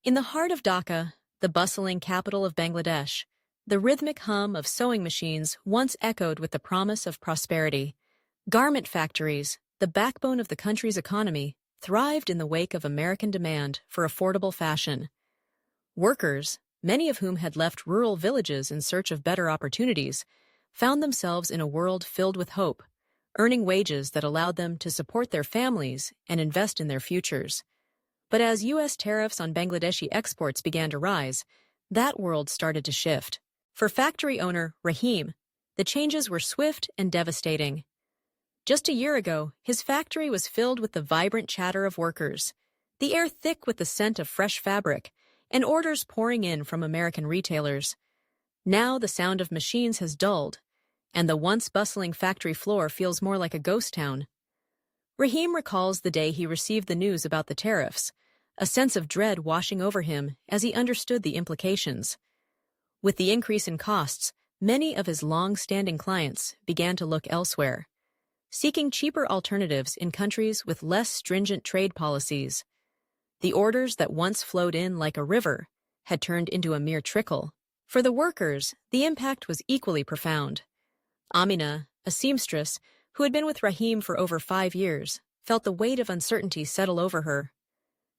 In the heart of Dhaka, the bustling capital of Bangladesh, the rhythmic hum of sewing machines once echoed with the promise of prosperity. Garment factories, the backbone of the country's economy, thrived in the wake of American demand for affordable fashion. Workers, many of whom had left rural villages in search of better opportunities, found themselves in a world filled with hope, earning wages that allowed them to support their families and invest in their futures. But as U.S. tariffs on Bangladeshi exports began to rise, that world started to shift. For factory owner Rahim, the changes were swift and devastating. Just a year ago, his factory was filled with the vibrant chatter of workers, the air thick with the scent of fresh fabric, and orders pouring in from American retailers. Now the sound of machines has dulled, and the once bustling factory floor feels more like a ghost town. Rahim recalls the day he received the news about the tariffs, a sense of dread washing over him as he understood the implications. With the increase in costs, many of his long-standing clients began to look elsewhere, seeking cheaper alternatives in countries with less stringent trade policies. The orders that once flowed in like a river had turned into a mere trickle. For the workers, the impact was equally profound. Amina, a seamstress who had been with Rahim for over 5 years, felt the weight of uncertainty settle over her.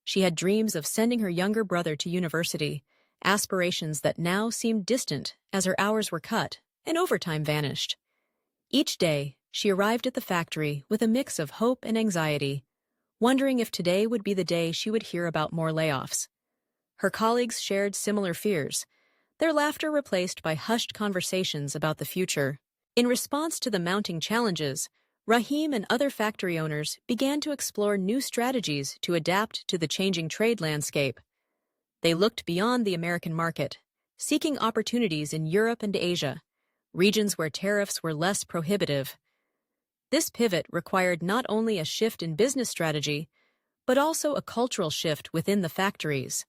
She had dreams of sending her younger brother to university, aspirations that now seemed distant as her hours were cut and overtime vanished. Each day, she arrived at the factory with a mix of hope and anxiety, wondering if today would be the day she would hear about more layoffs. Her colleagues shared similar fears, their laughter replaced by hushed conversations about the future. In response to the mounting challenges, Rahim and other factory owners began to explore new strategies to adapt to the changing trade landscape. They looked beyond the American market, seeking opportunities in Europe and Asia, regions where tariffs were less prohibitive. This pivot required not only a shift in business strategy, but also a cultural shift within the factories.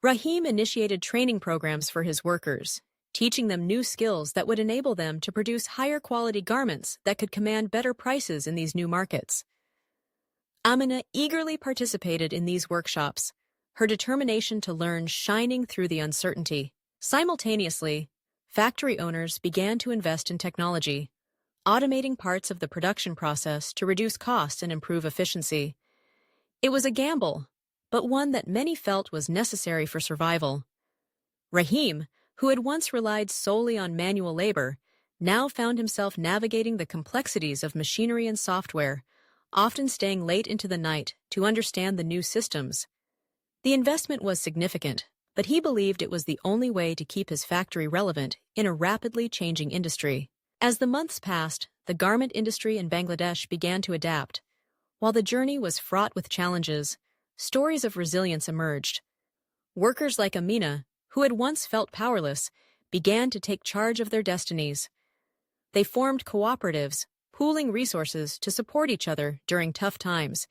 Rahim initiated training programs for his workers, teaching them new skills that would enable them to produce higher-quality garments that could command better prices in these new markets. Amina eagerly participated in these workshops, her determination to learn shining through the uncertainty. Simultaneously, factory owners began to invest in technology, automating parts of the production process to reduce costs and improve efficiency. It was a gamble, but one that many felt was necessary for survival. Rahim, who had once relied solely on manual labor, now found himself navigating the complexities of machinery and software, often staying late into the night to understand the new systems. The investment was significant, but he believed it was the only way to keep his factory relevant in a rapidly changing industry. As the months passed, the garment industry in Bangladesh began to adapt. While the journey was fraught with challenges, stories of resilience emerged. Workers like Amina, who had once felt powerless, began to take charge of their destinies. They formed cooperatives, pooling resources to support each other during tough times,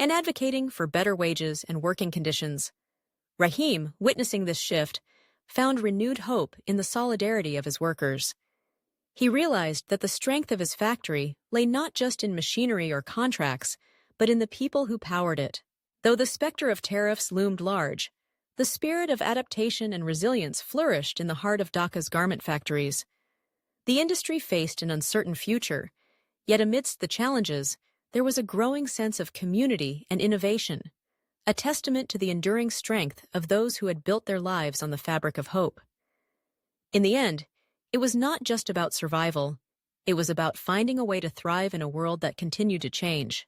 and advocating for better wages and working conditions. Rahim, witnessing this shift, found renewed hope in the solidarity of his workers. He realized that the strength of his factory lay not just in machinery or contracts, but in the people who powered it. Though the specter of tariffs loomed large, the spirit of adaptation and resilience flourished in the heart of Dhaka's garment factories. The industry faced an uncertain future, yet amidst the challenges, there was a growing sense of community and innovation, a testament to the enduring strength of those who had built their lives on the fabric of hope. In the end, it was not just about survival, it was about finding a way to thrive in a world that continued to change.